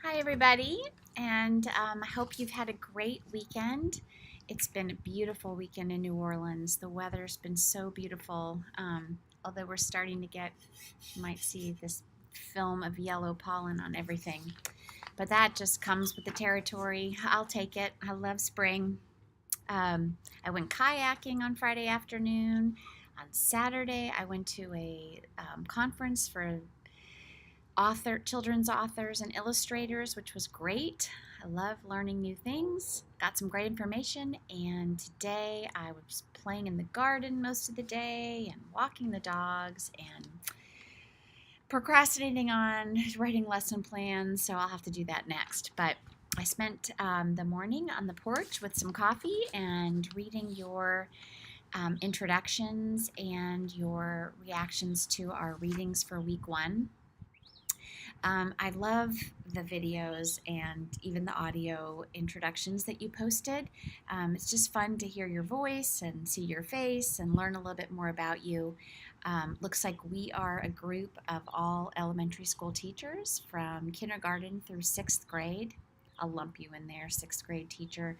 Hi, everybody, and I hope you've had a great weekend. It's been a beautiful weekend in New Orleans. The weather's been so beautiful, although we're starting to get, you might see this film of yellow pollen on everything. But that just comes with the territory. I'll take it. I love spring. I went kayaking on Friday afternoon. On Saturday, I went to a conference for children's authors and illustrators, which was great. I love learning new things. Got some great information, and today I was playing in the garden most of the day and walking the dogs and procrastinating on writing lesson plans, so I'll have to do that next. But I spent the morning on the porch with some coffee and reading your introductions and your reactions to our readings for week one. I love the videos and even the audio introductions that you posted. It's just fun to hear your voice and see your face and learn a little bit more about you. Looks like we are a group of all elementary school teachers from kindergarten through sixth grade. I'll lump you in there, sixth grade teacher.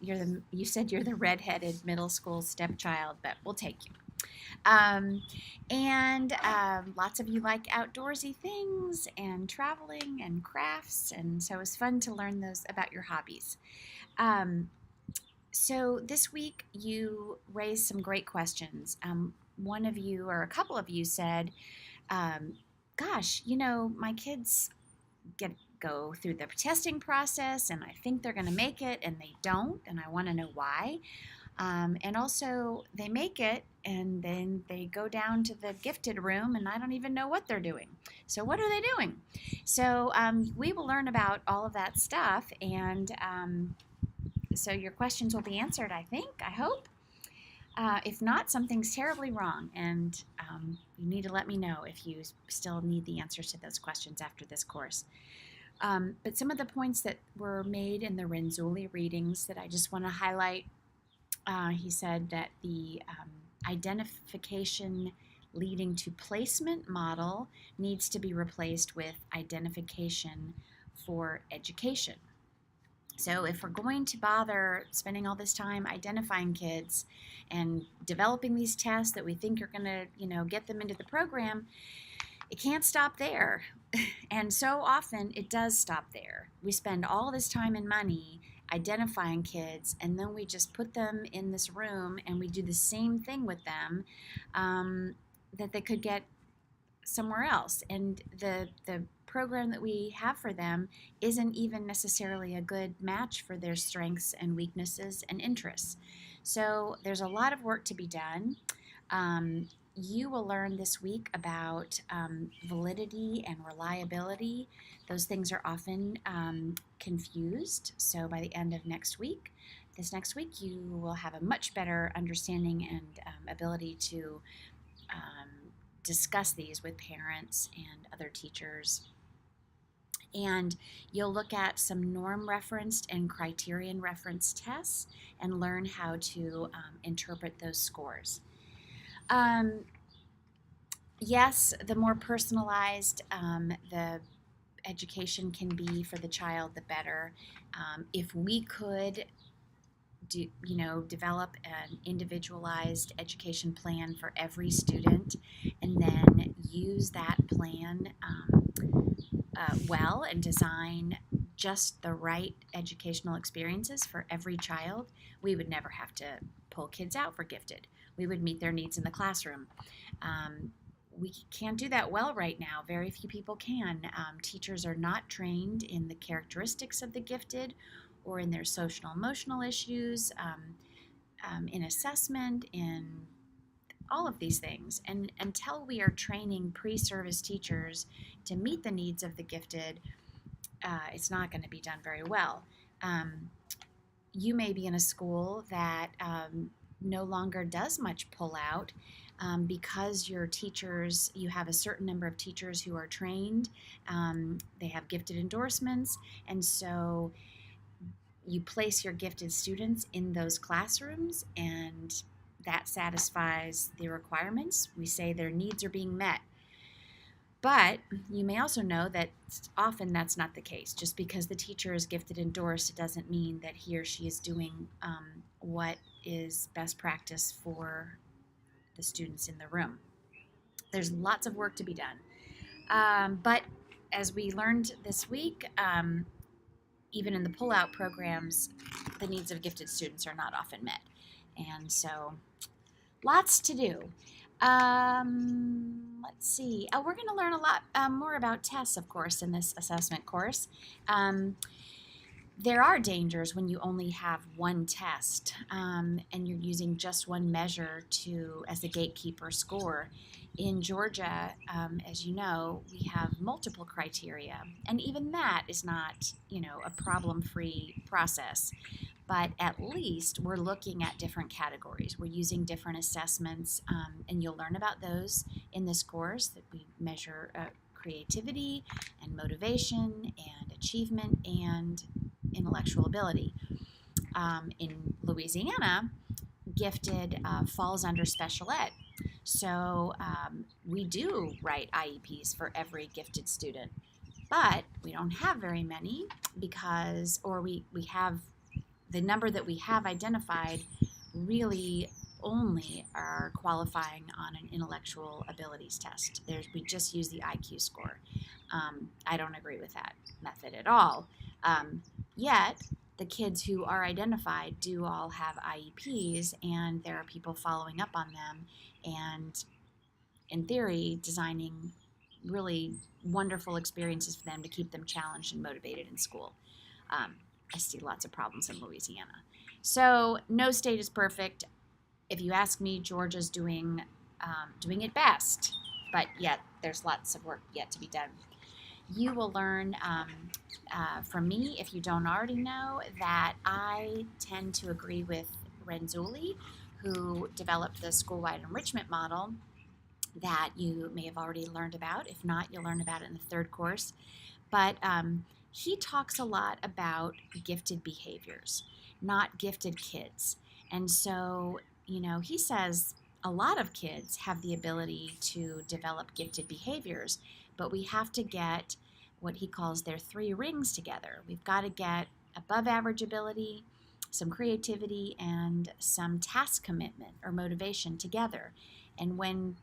You said you're the redheaded middle school stepchild, but we'll take you. Um, and lots of you like outdoorsy things and traveling and crafts, and so it was fun to learn those about your hobbies. Um, so this week you raised some great questions. One of you or a couple of you said, um, "Gosh, my kids get go through the testing process, and I think they're going to make it, and they don't, and I want to know why." And also, they make it and then they go down to the gifted room, and I don't even know what they're doing. So, what are they doing? So, we will learn about all of that stuff, and so your questions will be answered, I think, I hope. If not, something's terribly wrong, and you need to let me know if you still need the answers to those questions after this course. But some of the points that were made in the Renzulli readings that I just want to highlight. He said that the identification leading to placement model needs to be replaced with identification for education. So if we're going to bother spending all this time identifying kids and developing these tests that we think are going to, get them into the program, it can't stop there. And so often it does stop there. We spend all this time and money identifying kids, and then we just put them in this room and we do the same thing with them that they could get somewhere else. And the program that we have for them isn't even necessarily a good match for their strengths and weaknesses and interests. So there's a lot of work to be done. You will learn this week about validity and reliability. Those things are often confused. So by the end of this next week, you will have a much better understanding and ability to discuss these with parents and other teachers. And you'll look at some norm referenced and criterion referenced tests and learn how to interpret those scores. Yes, the more personalized the education can be for the child, the better. If we could develop an individualized education plan for every student and then use that plan well and design just the right educational experiences for every child, we would never have to pull kids out for gifted. We would meet their needs in the classroom. We can't do that well right now. Very few people can. Teachers are not trained in the characteristics of the gifted or in their social emotional issues, in assessment, in all of these things. And until we are training pre-service teachers to meet the needs of the gifted, it's not going to be done very well. You may be in a school that no longer does much pull out because you have a certain number of teachers who are trained. They have gifted endorsements, and so you place your gifted students in those classrooms, and that satisfies the requirements. We say their needs are being met. But you may also know that often that's not the case. Just because the teacher is gifted endorsed, it doesn't mean that he or she is doing what is best practice for the students in the room. There's lots of work to be done. But as we learned this week, even in the pull-out programs, the needs of gifted students are not often met. And so lots to do. Let's see. We're going to learn a lot more about tests, of course, in this assessment course. There are dangers when you only have one test and you're using just one measure as the gatekeeper score. In Georgia, as you know, we have multiple criteria, and even that is not, a problem-free process. But at least we're looking at different categories. We're using different assessments, and you'll learn about those in this course, that we measure creativity and motivation and achievement and intellectual ability. In Louisiana, gifted falls under special ed. So we do write IEPs for every gifted student, but we don't have very many we have the number that we have identified really only are qualifying on an intellectual abilities test. We just use the IQ score. I don't agree with that method at all. Yet, the kids who are identified do all have IEPs, and there are people following up on them and, in theory, designing really wonderful experiences for them to keep them challenged and motivated in school. I see lots of problems in Louisiana. So no state is perfect. If you ask me, Georgia's doing it best, but yet there's lots of work yet to be done. You will learn from me, if you don't already know, that I tend to agree with Renzulli, who developed the school-wide enrichment model that you may have already learned about. If not, you'll learn about it in the third course. But he talks a lot about gifted behaviors, not gifted kids. And so, he says a lot of kids have the ability to develop gifted behaviors, but we have to get what he calls their 3 rings together. We've got to get above average ability, some creativity, and some task commitment or motivation together. And when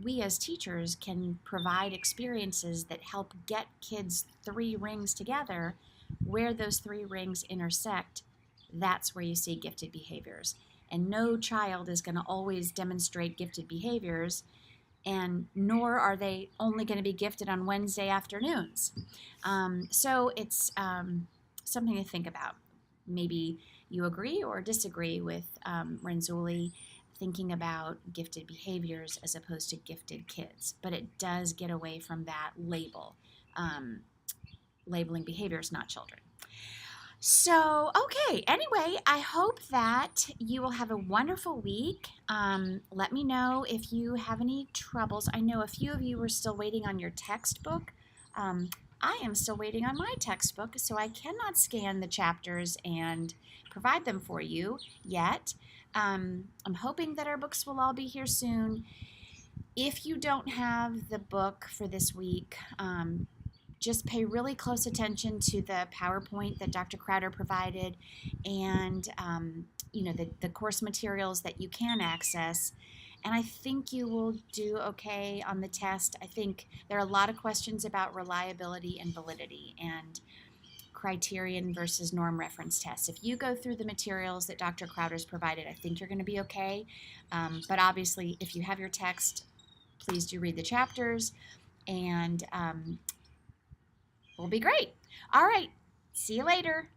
we as teachers can provide experiences that help get kids 3 rings together, where those 3 rings intersect, that's where you see gifted behaviors. And no child is going to always demonstrate gifted behaviors, and nor are they only going to be gifted on Wednesday afternoons. So it's something to think about. Maybe you agree or disagree with Renzulli thinking about gifted behaviors as opposed to gifted kids, but it does get away from that labeling behaviors, not children. So, okay, anyway, I hope that you will have a wonderful week. Let me know if you have any troubles. I know a few of you are still waiting on your textbook. I am still waiting on my textbook, so I cannot scan the chapters and provide them for you yet. I'm hoping that our books will all be here soon. If you don't have the book for this week, just pay really close attention to the PowerPoint that Dr. Crowder provided and the course materials that you can access. And I think you will do okay on the test. I think there are a lot of questions about reliability and validity and criterion versus norm reference tests. If you go through the materials that Dr. Crowder's provided, I think you're going to be okay. But obviously, if you have your text, please do read the chapters, and we'll be great. All right. See you later.